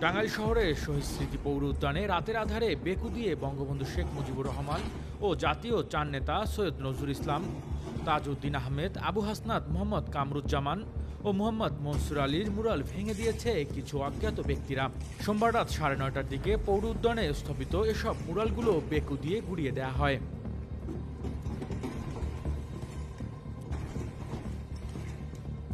টাঙ্গাইল শহরের শহীদ স্মৃতি পৌর উদ্যানে রাতের আধারে বেকু দিয়ে বঙ্গবন্ধু শেখ মুজিবুর রহমান ও জাতীয় চার নেতা সৈয়দ নজরুল ইসলাম, তাজউদ্দিন আহমেদ, আবু হাসনাত, মোহাম্মদ কামরুজ্জামান ও মোহাম্মদ মনসুর আলীর মুরাল ভেঙে দিয়েছে কিছু অজ্ঞাত ব্যক্তিরা। সোমবার রাত 9:30টার দিকে পৌর উদ্যানে স্থাপিত এসব মুরালগুলো বেকু দিয়ে গুড়িয়ে দেওয়া হয়।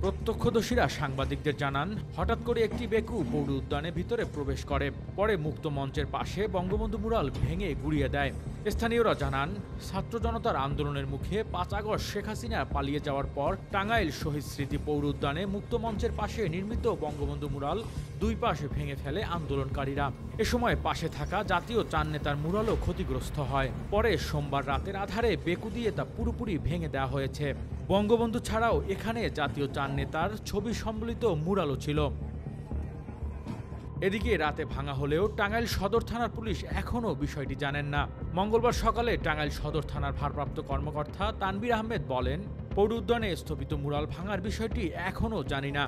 প্রত্যক্ষদর্শীরা সাংবাদিকদের জানান, হঠাৎ করে একটি বেকু পৌর উদ্যানের ভিতরে প্রবেশ করে, পরে মুক্ত মঞ্চের পাশে বঙ্গবন্ধু মুরাল ভেঙে গুড়িয়ে দেয়। স্থানীয়রা জানান, ছাত্র জনতার আন্দোলনের মুখে 5 আগস্ট শেখ হাসিনা পালিয়ে যাওয়ার পর টাঙ্গাইল শহীদ স্মৃতি পৌর উদ্যানে মুক্ত মঞ্চের পাশে নির্মিত বঙ্গবন্ধু মুরাল দুই পাশে ভেঙে ফেলে আন্দোলনকারীরা। এ সময় পাশে থাকা জাতীয় চার নেতার মুরালও ক্ষতিগ্রস্ত হয়। পরে সোমবার রাতের আধারে বেকু দিয়ে তা পুরোপুরি ভেঙে দেওয়া হয়েছে। বঙ্গবন্ধু ছাড়াও এখানে জাতীয় চার নেতার ছবি সম্বলিত মুরালও ছিল। এদিকে রাতে ভাঙা হলেও টাঙ্গাইল সদর থানার পুলিশ এখনও বিষয়টি জানেন না। মঙ্গলবার সকালে টাঙ্গাইল সদর থানার ভারপ্রাপ্ত কর্মকর্তা তানভীর আহমেদ বলেন, পৌর উদ্যানে স্থপিত মুরাল ভাঙার বিষয়টি এখনও জানি না।